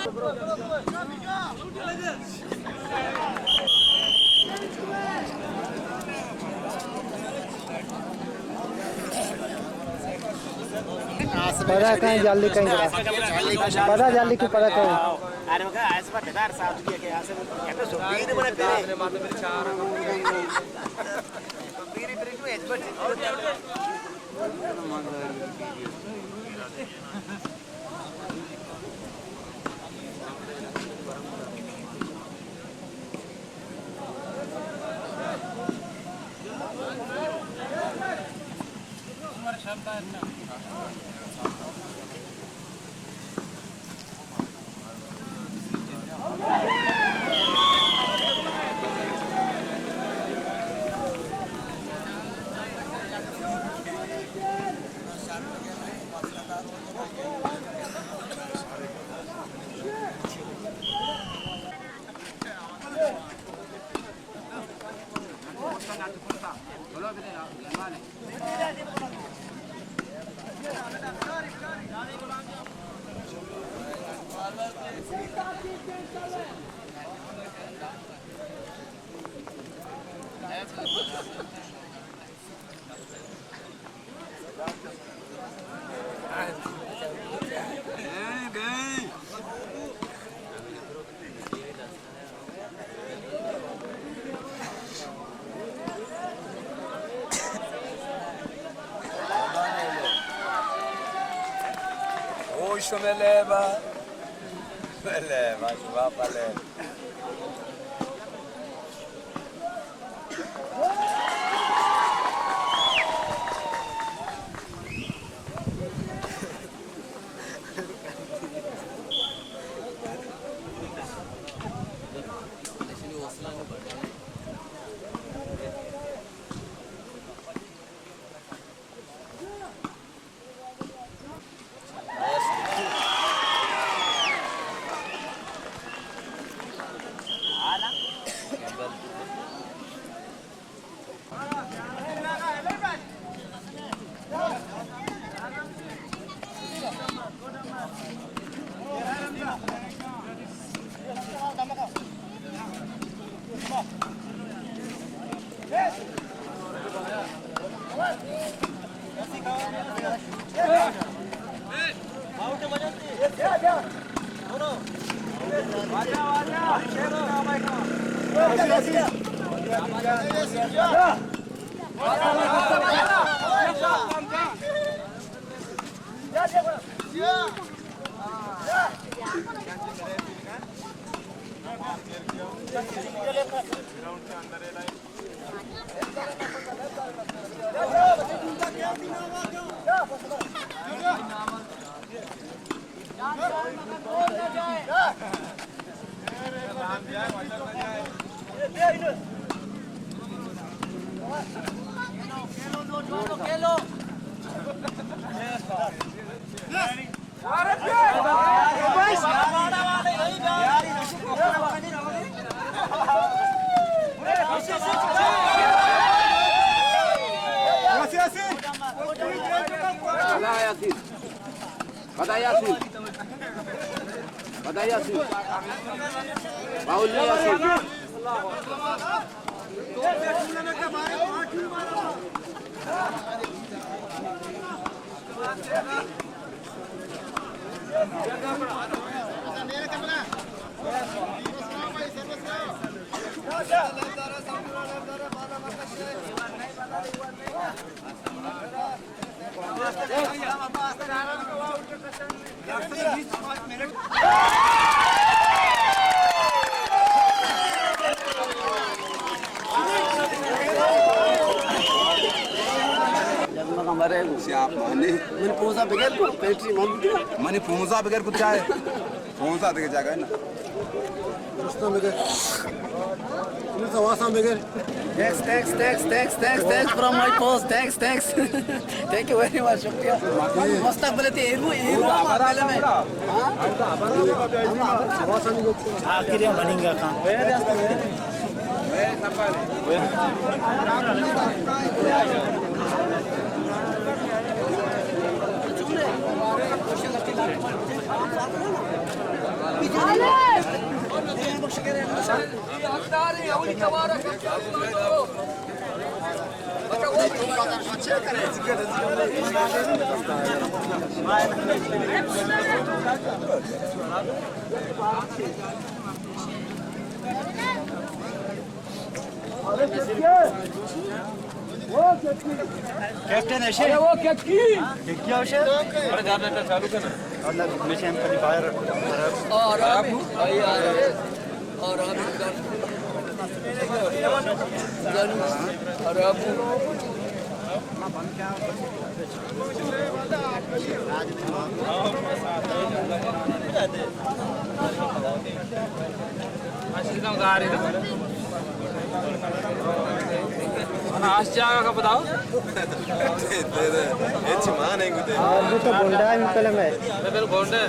पता कहीं जल्दी कहीं पता जल्दी की पता कहीं अरे मग आज बघ दार साथ की के असं एकदा सोपीने म्हणे पेरे माझं तरी चार पेरे पेरे तू expert Isso me leva, va para leva. मनी फोनसा बगैर कुछ चाहे फोनसा देके जाएगा ना दोस्तों बगैर तुम्हें सवासा बगैर thanks from my post thanks thank you very much शुक्रिया मस्तकबल ते एरु आबाद में आखिर ये बनेगा काम कॅप्टन असे वो केकी असे अरे गाणं चालू कर ना मतलब मिशन कधी बाहेर आज जाएगा का बताओ और भी तो बोंडा है कलम है बिल्कुल बोंडे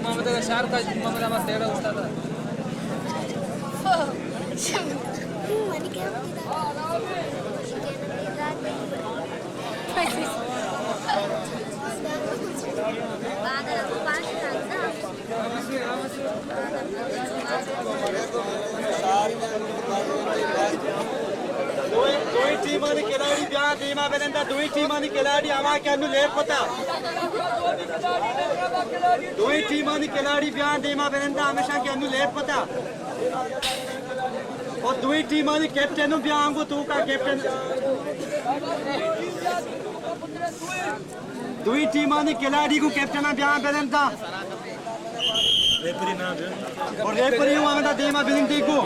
ममता का शार का ममता में तेरा उस्ताद दोई टीमांनी खिलाडी ब्या टीमा बेनंदा दोई टीमांनी खिलाडी आवा क्यानु लेपता दोई टीमांनी खिलाडी ब्या टीमा बेनंदा हमेशा क्यानु लेपता और दोई टीमांनी कैप्टन ब्या आंगो तू का कैप्टन दोई टीमांनी खिलाडी को कैप्टन ब्या बेनंदा रेफरी ना और रेफरी हुआ में देमा बिलिंग को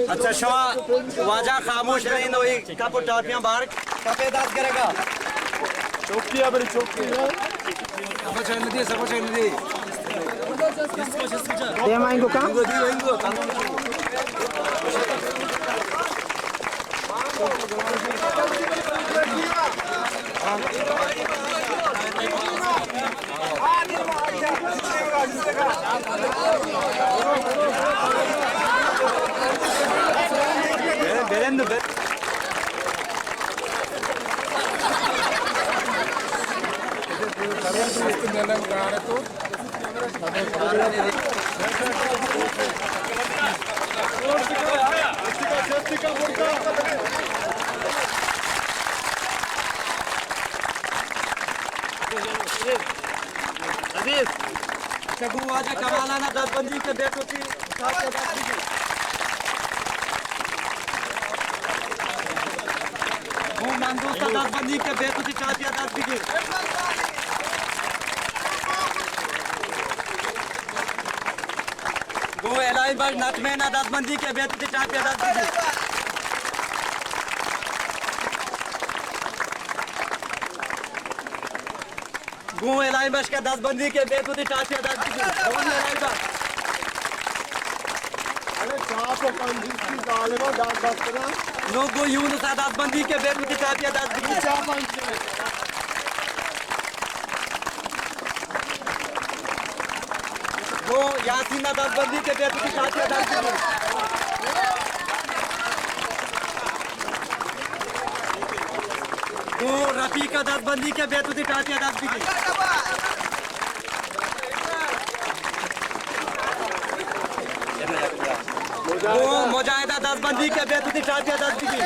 अच्छा शवा वाजा खामोश रही नो कप टापियां बाहर कपेदास करेगा चौकी है बड़ी चौकी है सब चल दी ये माइंगो का वाजा कमालाना दसबंदी के बेट होती वो मंदोस्ता दसबंदी के बेट होती चाचिया दस बिगे वो एलाई बार नट में ना दसबंदी के बेट होती चाचिया दस बिगे गो एलाई बस का दसबंदी के बेट होती चाचिया दस बिगे अरे चाप पंजी की जालिमा डाक डॉक्टर नो गो यूं सा दसबंदी के बेट होती चाचिया दस बिगे चाप पंजी यासीना दसबंदी के बेतुकी टाटिया 10 बिगी गो रफीका दसबंदी के बेतुकी टाटिया 10 बिगी गो मुजाहिदा दसबंदी के बेतुकी टाटिया 10 बिगी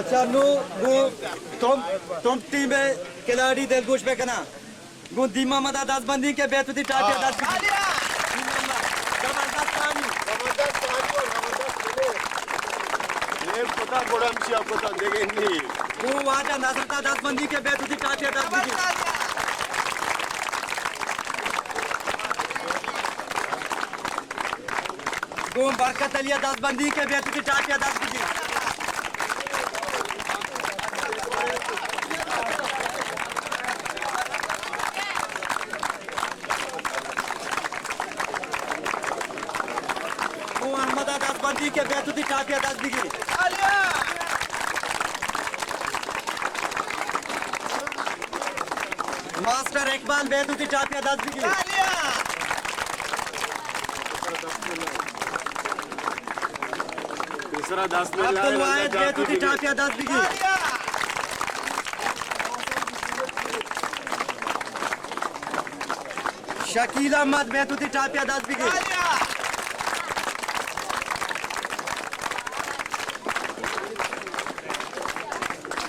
अच्छा नो गो तुम टीम में खिलाड़ी दिलगुश पे कना गो दीमा मदा दसबंदी के बेतुकी टाटिया 10 बिगी जबरदस्त पानी ये पता गोड़ा मिशी आपको तो देंगे नहीं गो वाजा नजरता दसबंदी के बेतुकी टाटिया 10 बिगी गो बरकत अलिया दसबंदी के बेतुकी टाटिया 10 बिगी दसबंदी के बेतुकी टाटिया 10 बिगी मास्टर इकबाल बेतुकी टाटिया 10 बिगी दूसरा 10 में अब्दुल वाहिद बेतुकी टाटिया 10 बिगी शकील अहमद बेतुकी टाटिया 10 बिगी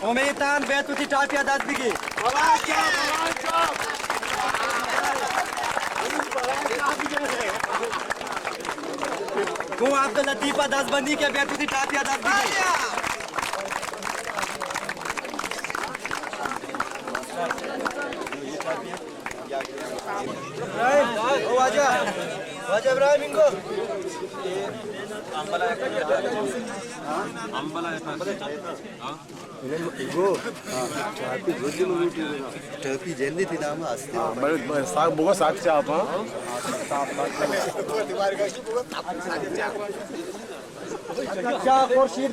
उमेदान बेतुकी टाटिया 10 बिगी गो अब्दुल लतीफा दसबंदी के बेतुकी टाटिया 10 बिगी वाजा इब्राहिम इनको टर्की जल्दी थी नाम आस्ते मैं साग बोगा साग चाप हां अच्छा खुर्शीद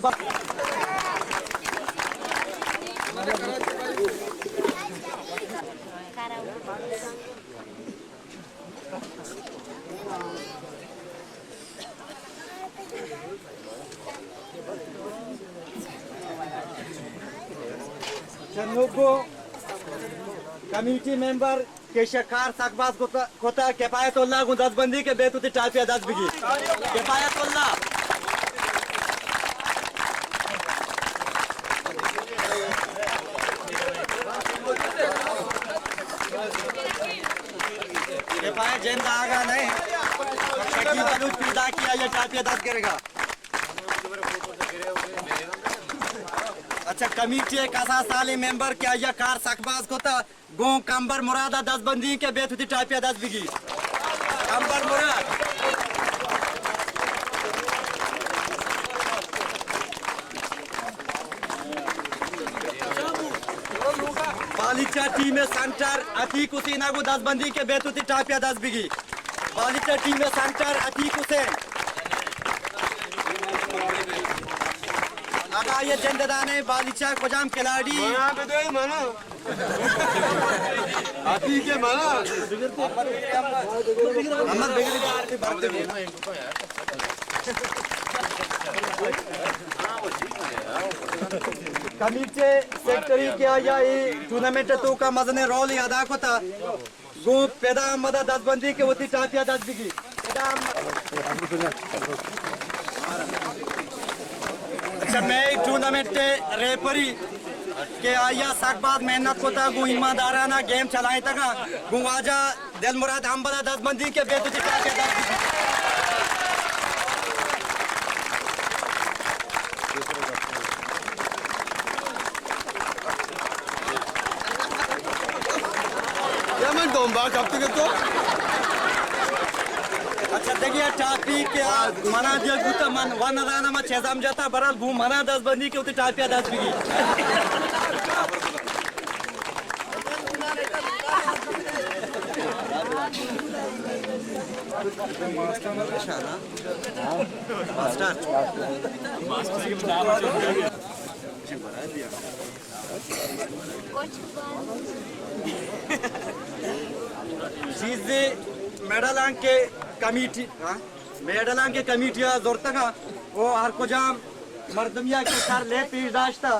चन्नुगो कम्युनिटी मेंबर के शकार सकबाज कोता किफायतुल्लाह गो दसबंदी के बेतुकी टाटिया 10 बिगी किफायतुल्लाह किफायत जिंदा आगा नहीं शकील बलूच पैदा किया ये टाटिया 10 करेगा अच्छा कमेटी एक साली मेंबर क्या या कार सकबाज को था गो कंबर मुरादा दसबंदी के बेतुकी टाटिया 10 बिगी कंबर मुराद बालिचा टीम में सेंटर अतीक हुसैन को दसबंदी के बेतुकी टाटिया 10 बिगी बालिचा टीम में सेंटर अतीक हुसैन आगा ये जिंददाने बालिचा कोजाम खिलाड़ी माना आती के माना मोहम्मद बेगली बरते कमीचे सेक्टरी क्या या ये टूर्नामेंट तो का मजने रोल अदा को था गो पैदा मदा दसबंदी के होती टाटिया 10 बिगी अच्छा मैं टूर्नामेंट रेफरी के आया सकबाद मेहनत को था गो ईमानदाराना गेम चलाए तक गो आजा दिल मुराद हम बदा दसबंदी के बेतुकी टाटिया 10 बिगी यामन दोंबा कब तक तो अच्छा देखिए टापी के मना दिया गुता मन वन राना में छेजाम जाता बरल भू मना 10 बंदी के उते टापिया 10 बिगी चीज़े मेडलां के कमिटी मेडलां के कमिटियां जोरतगा वो हर को जाम मर्दमिया के सर ले पीर दाश्ता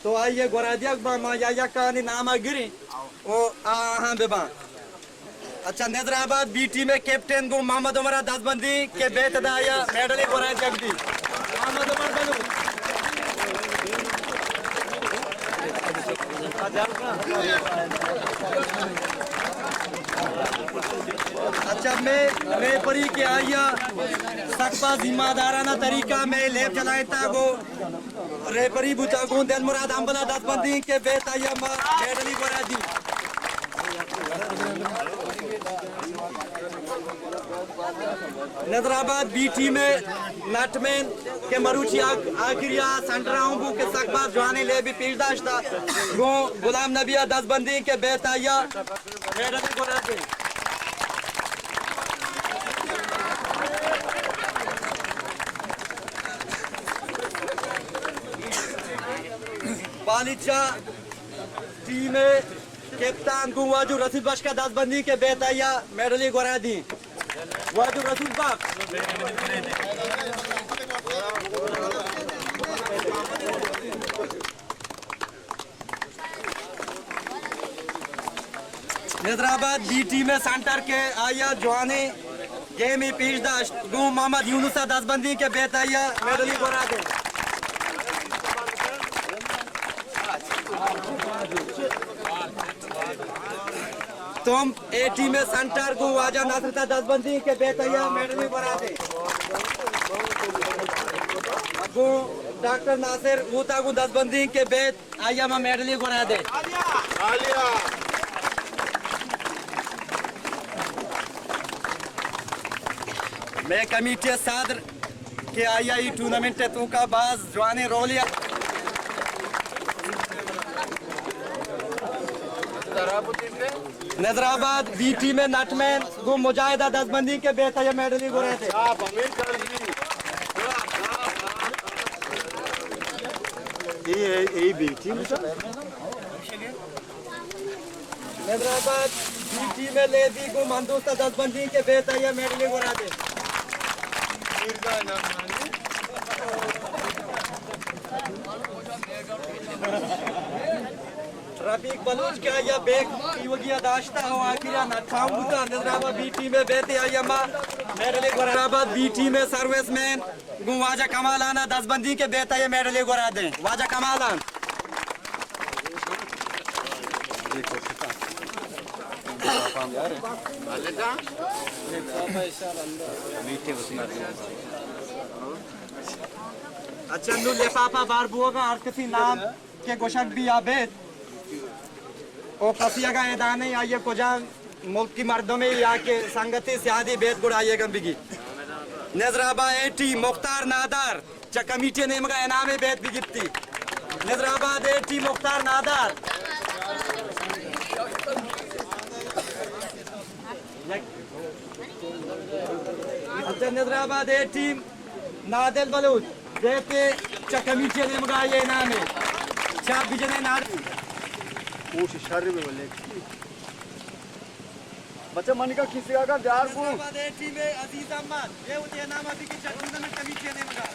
तो आइए गोरादिया बा या कहानी नामा गिरी वो हाँ बेबा अच्छा हैदराबाद बीटी में कैप्टन को मोहम्मद उमर दसबंदी के बेतदाया मेडल गोरादिया दी मोहम्मद उमर बलू अच्छा मैं परी के आया सकपा जिम्मेदाराना तरीका में लेप चलाए था गो रेपरी बुचा गो दिल मुराद अंबला दसबंदी के बेताया मेडली गोरा दी हैदराबाद बीटी में नटमैन के मरुची आखिरिया संतराऊं के सकबा जवानी ले भी पीरदाश था गो गुलाम नबिया दसबंदी के बेताया मेडली गोरा दी बालिचा टीम में कैप्टन को वाजू रसूल बख्श का दसबंदी के बेताया मेडली गोरा दी वाजू रसूल बख्श हैदराबाद बीटी में सेंटर के आया जवानी गेम ही पीरदाश गो मोहम्मद यूनुसा दसबंदी के बेताया मेडली गोरा दी तुम ए टीम में सेंटर को वाजा नासरता दसबंदी के बेतैया मेडल बना दे को डॉक्टर नासिर ऊता को दसबंदी के बेत आया में मेडल बना दे मैं कमेटी सदर के आया ये टूर्नामेंट तो का बाज जवाने रोलिया हैदराबाद बीटी में नटमैन गो मुजाहिदा दसबंदी के बेतया मेडली गो रहे थे हैदराबाद बीटी में लेदी गो मंदोस्ता दसबंदी के बेतया मेडली गो रहे थे रफीक बलूच का या बेग की दाश्ता हो आखिरा न खाऊंगा हैदराबाद बीटी में बेते आया मां मेडल हैदराबाद बीटी में सर्विसमैन गु वाजा कमालाना दसबंदी के बेता ये मेडल गोरा दे वाजा कमालान अच्छा नु लिफाफा बार बुआ किसी नाम के गोशक भी आबेद और फसिया का ऐदा नहीं आइए कुजा मुल्क की मर्दों में या के संगति सियादी बेत गुड़ आइएगा बिगी हैदराबाद एटी मुख्तार नादार च कमेटी ने मगा इनामे बेत भी गिफ्ती हैदराबाद एटी मुख्तार नादार अच्छा हैदराबाद एटी नादिल बलूच देते च कमेटी ने मगा ये इनामे चार बिजने नार बच्चा मन का किसी का जार को टीम में अजीज अहमद ये उते नाम अभी की टूर्नामेंट कमेटी ने मगा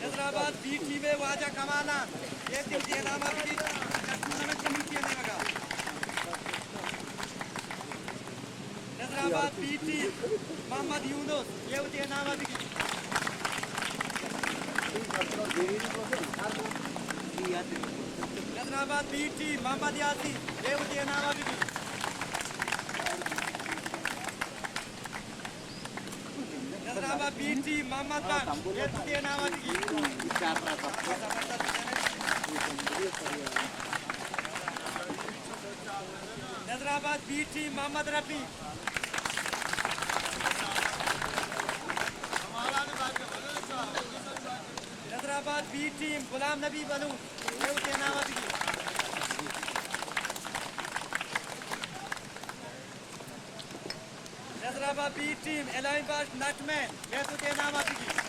हैदराबाद बी टीम में वाजा कमाना ये उते नाम अभी की टूर्नामेंट कमेटी ने मगा हैदराबाद बी टीम मोहम्मद यूनुस ये उते नाम अभी की हैदराबाद बीटी मोहम्मद यासीन ये उते नाम अभी हैदराबाद बीटी मोहम्मद बख्श ये उते नाम अभी हैदराबाद बीटी मोहम्मद रफी हैदराबाद बी टीम गुलाम नबी बनू ये उते नाम अभी बराबर बी टीम एलाइन बास नटमैन मैं तो नाम आती